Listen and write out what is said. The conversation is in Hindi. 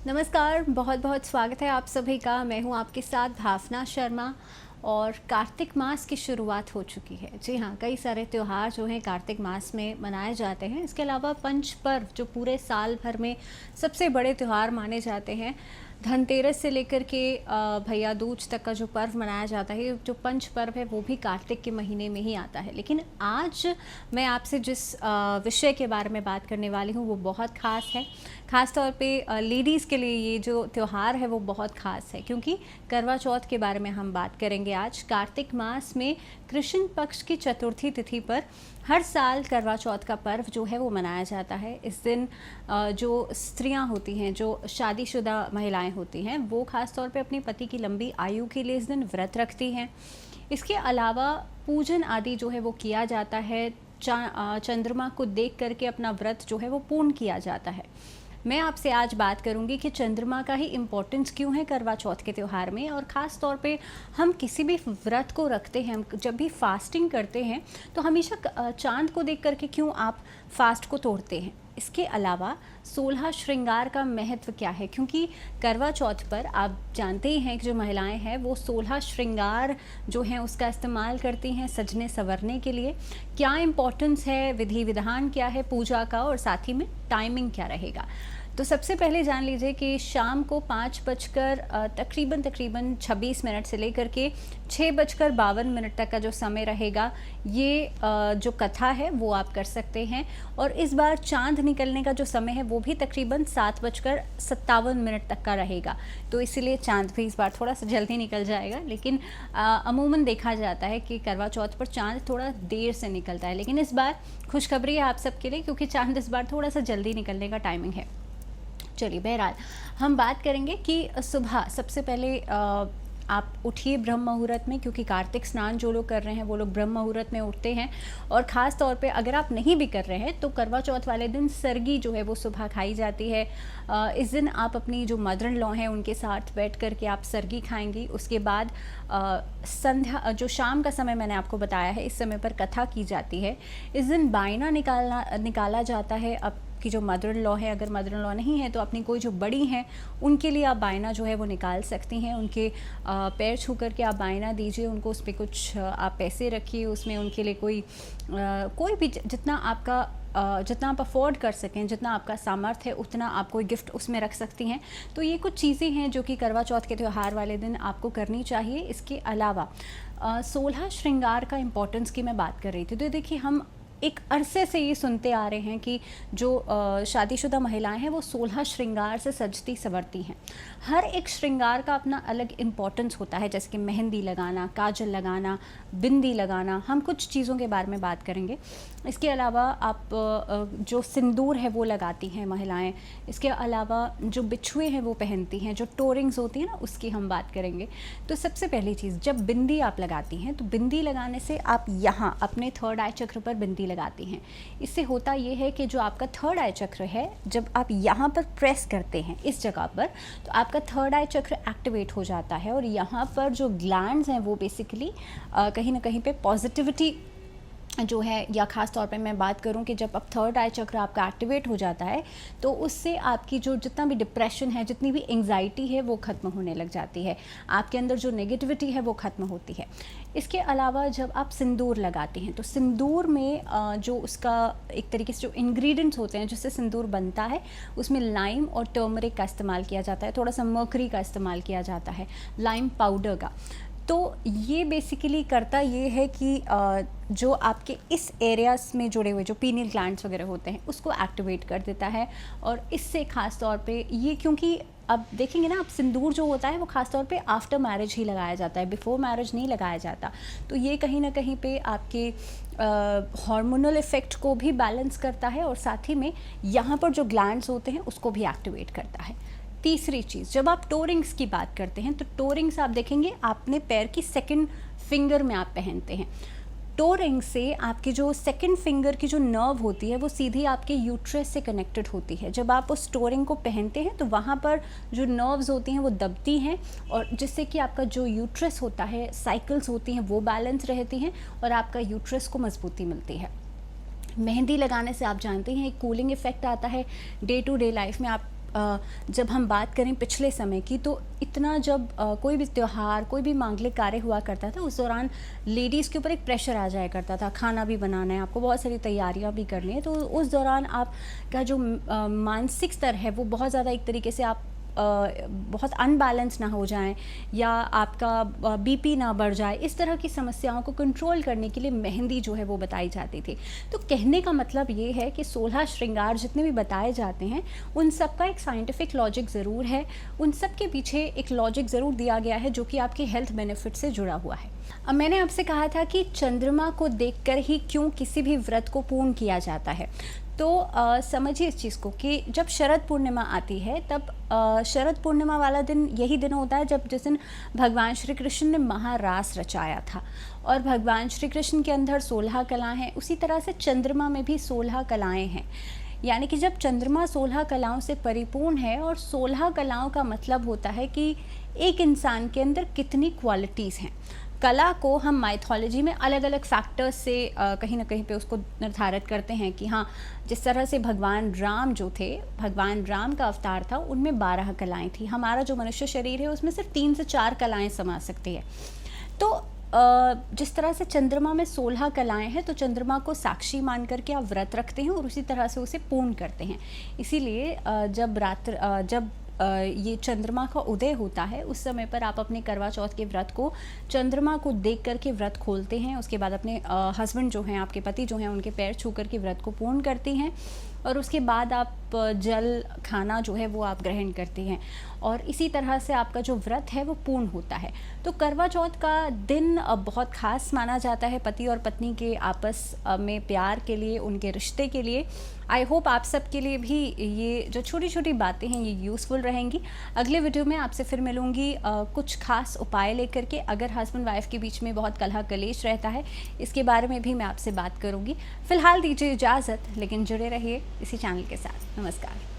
नमस्कार, बहुत बहुत स्वागत है आप सभी का। मैं हूं आपके साथ भावना शर्मा। और कार्तिक मास की शुरुआत हो चुकी है। जी हाँ, कई सारे त्यौहार जो हैं कार्तिक मास में मनाए जाते हैं। इसके अलावा पंच पर्व जो पूरे साल भर में सबसे बड़े त्यौहार माने जाते हैं, धनतेरस से लेकर के भैया दूज तक का जो पर्व मनाया जाता है, जो पंच पर्व है वो भी कार्तिक के महीने में ही आता है। लेकिन आज मैं आपसे जिस विषय के बारे में बात करने वाली हूँ वो बहुत ख़ास है। ख़ास तौर पे लेडीज़ के लिए ये जो त्यौहार है वो बहुत ख़ास है, क्योंकि करवा चौथ के बारे में हम बात करेंगे आज। कार्तिक मास में कृष्ण पक्ष की चतुर्थी तिथि पर हर साल करवा चौथ का पर्व जो है वो मनाया जाता है। इस दिन जो स्त्रियां होती हैं, जो शादीशुदा महिलाएं होती हैं, वो ख़ास तौर पे अपने पति की लंबी आयु के लिए इस दिन व्रत रखती हैं। इसके अलावा पूजन आदि जो है वो किया जाता है। चंद्रमा को देख करके अपना व्रत जो है वो पूर्ण किया जाता है। मैं आपसे आज बात करूंगी कि चंद्रमा का ही इम्पोर्टेंस क्यों है करवा चौथ के त्यौहार में, और ख़ास तौर पे हम किसी भी व्रत को रखते हैं, हम जब भी फास्टिंग करते हैं तो हमेशा चांद को देख करके क्यों आप फास्ट को तोड़ते हैं। इसके अलावा 16 श्रृंगार का महत्व क्या है, क्योंकि करवा चौथ पर आप जानते ही हैं कि जो महिलाएं हैं वो 16 श्रृंगार जो हैं उसका इस्तेमाल करती हैं सजने संवरने के लिए। क्या इम्पोर्टेंस है, विधि विधान क्या है पूजा का, और साथ ही में टाइमिंग क्या रहेगा। तो सबसे पहले जान लीजिए कि शाम को 5 बजकर तकरीबन 26 मिनट से लेकर के 6 बजकर 52 मिनट तक का जो समय रहेगा, ये जो कथा है वो आप कर सकते हैं। और इस बार चांद निकलने का जो समय है वो भी तकरीबन 7 बजकर 57 मिनट तक का रहेगा। तो इसीलिए चांद भी इस बार थोड़ा सा जल्दी निकल जाएगा। लेकिन अमूमन देखा जाता है कि करवा चौथ पर चांद थोड़ा देर से निकलता है। लेकिन इस बार खुशखबरी है आप सबके लिए, क्योंकि चांद इस बार थोड़ा सा जल्दी निकलने का टाइमिंग है। चलिए, बहरहाल हम बात करेंगे कि सुबह सबसे पहले आप उठिए ब्रह्म मुहूर्त में, क्योंकि कार्तिक स्नान जो लोग कर रहे हैं वो लोग ब्रह्म मुहूर्त में उठते हैं। और ख़ास तौर पे अगर आप नहीं भी कर रहे हैं तो करवा चौथ वाले दिन सरगी जो है वो सुबह खाई जाती है। इस दिन आप अपनी जो मदर इन लॉ हैं उनके साथ बैठ कर के आप सरगी खाएंगी। उसके बाद संध्या, जो शाम का समय मैंने आपको बताया है, इस समय पर कथा की जाती है। इस दिन बायना निकाला जाता है। अब की जो मदर इन लॉ है, अगर मदर इन लॉ नहीं है तो अपनी कोई जो बड़ी हैं उनके लिए आप बायना जो है वो निकाल सकती हैं। उनके पैर छू करके आप बायना दीजिए उनको, उस पर कुछ आप पैसे रखिए, उसमें उनके लिए कोई भी जितना आप अफोर्ड कर सकें, जितना आपका सामर्थ्य है उतना आप कोई गिफ्ट उसमें रख सकती हैं। तो ये कुछ चीज़ें हैं जो कि करवा चौथ के त्यौहार वाले दिन आपको करनी चाहिए। इसके अलावा 16 श्रृंगार का इम्पोर्टेंस की मैं बात कर रही थी। तो देखिए, हम एक अरसे से ये सुनते आ रहे हैं कि जो शादीशुदा महिलाएं हैं वो 16 श्रृंगार से सजती संवरती हैं। हर एक श्रृंगार का अपना अलग इम्पोर्टेंस होता है, जैसे कि मेहंदी लगाना, काजल लगाना, बिंदी लगाना। हम कुछ चीज़ों के बारे में बात करेंगे। इसके अलावा आप जो सिंदूर है वो लगाती हैं महिलाएं। इसके अलावा जो बिछुए हैं वो पहनती हैं, जो टोरिंग्स होती हैं ना, उसकी हम बात करेंगे। तो सबसे पहली चीज़, जब बिंदी आप लगाती हैं तो बिंदी लगाने से आप यहाँ अपने थर्ड आई चक्र पर बिंदी लगाती हैं। इससे होता ये है कि जो आपका थर्ड आई चक्र है, जब आप यहाँ पर प्रेस करते हैं इस जगह पर, तो आपका थर्ड आई चक्र एक्टिवेट हो जाता है। और यहाँ पर जो ग्लैंड्स हैं वो बेसिकली कहीं ना कहीं पे पॉजिटिविटी जो है, या ख़ास तौर पे मैं बात करूं कि जब अब थर्ड आई चक्र आपका एक्टिवेट हो जाता है तो उससे आपकी जो जितना भी डिप्रेशन है, जितनी भी एंग्जाइटी है वो ख़त्म होने लग जाती है। आपके अंदर जो नेगेटिविटी है वो ख़त्म होती है। इसके अलावा जब आप सिंदूर लगाते हैं तो सिंदूर में जो उसका एक तरीके से जो इंग्रेडिएंट्स होते हैं जिससे सिंदूर बनता है, उसमें लाइम और टर्मरिक का इस्तेमाल किया जाता है, थोड़ा सा मर्करी का इस्तेमाल किया जाता है, लाइम पाउडर का। तो ये बेसिकली करता ये है कि जो आपके इस एरियाज़ में जुड़े हुए जो पीनियल ग्लैंड्स वगैरह होते हैं उसको एक्टिवेट कर देता है। और इससे ख़ास तौर पे ये, क्योंकि अब देखेंगे ना, अब सिंदूर जो होता है वो ख़ास तौर पे आफ्टर मैरिज ही लगाया जाता है, बिफोर मैरिज नहीं लगाया जाता। तो ये कहीं ना कहीं पे आपके हार्मोनल इफ़ेक्ट को भी बैलेंस करता है, और साथ ही में यहाँ पर जो ग्लैंड्स होते हैं उसको भी एक्टिवेट करता है। तीसरी चीज़, जब आप टोरिंग्स की बात करते हैं तो टोरिंग्स आप देखेंगे आपने पैर की सेकंड फिंगर में आप पहनते हैं। टोरिंग से आपकी जो सेकंड फिंगर की जो नर्व होती है वो सीधी आपके यूट्रस से कनेक्टेड होती है। जब आप उस टोरिंग को पहनते हैं तो वहाँ पर जो नर्व्स होती हैं वो दबती हैं, और जिससे कि आपका जो यूट्रस होता है, साइकिल्स होती हैं वो बैलेंस रहती हैं और आपका यूट्रस को मजबूती मिलती है। मेहंदी लगाने से आप जानते हैं एक कूलिंग इफ़ेक्ट आता है। डे टू डे लाइफ में आप जब हम बात करें पिछले समय की, तो इतना जब कोई भी त्योहार, कोई भी मांगलिक कार्य हुआ करता था, उस दौरान लेडीज़ के ऊपर एक प्रेशर आ जाया करता था। खाना भी बनाना है, आपको बहुत सारी तैयारियां भी करनी है, तो उस दौरान आपका जो मानसिक स्तर है वो बहुत ज़्यादा एक तरीके से आप बहुत अनबैलेंस ना हो जाएं, या आपका बीपी ना बढ़ जाए। इस तरह की समस्याओं को कंट्रोल करने के लिए मेहंदी जो है वो बताई जाती थी। तो कहने का मतलब ये है कि 16 श्रृंगार जितने भी बताए जाते हैं, उन सब का एक साइंटिफिक लॉजिक ज़रूर है, उन सब के पीछे एक लॉजिक ज़रूर दिया गया है जो कि आपके हेल्थ बेनिफिट से जुड़ा हुआ है। अब मैंने आपसे कहा था कि चंद्रमा को देखकर ही क्यों किसी भी व्रत को पूर्ण किया जाता है। तो समझिए इस चीज़ को कि जब शरद पूर्णिमा आती है, तब शरद पूर्णिमा वाला दिन यही दिन होता है जब जिस दिन भगवान श्री कृष्ण ने महारास रचाया था। और भगवान श्री कृष्ण के अंदर 16 कलाएं हैं, उसी तरह से चंद्रमा में भी 16 कलाएं हैं। यानी कि जब चंद्रमा 16 कलाओं से परिपूर्ण है, और 16 कलाओं का मतलब होता है कि एक इंसान के अंदर कितनी क्वालिटीज़ हैं। कला को हम माइथोलॉजी में अलग अलग फैक्टर्स से कहीं ना कहीं पे उसको निर्धारित करते हैं कि हाँ, जिस तरह से भगवान राम जो थे, भगवान राम का अवतार था, उनमें 12 कलाएं थी। हमारा जो मनुष्य शरीर है उसमें सिर्फ 3 से 4 कलाएं समा सकती है। तो जिस तरह से चंद्रमा में 16 कलाएं हैं, तो चंद्रमा को साक्षी मान करके आप व्रत रखते हैं और उसी तरह से उसे पूर्ण करते हैं। इसीलिए जब ये चंद्रमा का उदय होता है, उस समय पर आप अपने करवा चौथ के व्रत को चंद्रमा को देख करके व्रत खोलते हैं। उसके बाद अपने हस्बैंड जो हैं, आपके पति जो हैं, उनके पैर छू करके व्रत को पूर्ण करती हैं, और उसके बाद आप जल खाना जो है वो आप ग्रहण करती हैं, और इसी तरह से आपका जो व्रत है वो पूर्ण होता है। तो करवा चौथ का दिन बहुत ख़ास माना जाता है पति और पत्नी के आपस में प्यार के लिए, उनके रिश्ते के लिए। आई होप आप सब के लिए भी ये जो छोटी छोटी बातें हैं ये यूज़फुल रहेंगी। अगले वीडियो में आपसे फिर मिलूँगी कुछ खास उपाय लेकर के। अगर हस्बैंड वाइफ के बीच में बहुत कलह कलेश रहता है, इसके बारे में भी मैं आपसे बात करूँगी। फ़िलहाल दीजिए इजाज़त, लेकिन जुड़े रहिए इसी चैनल के साथ। नमस्कार।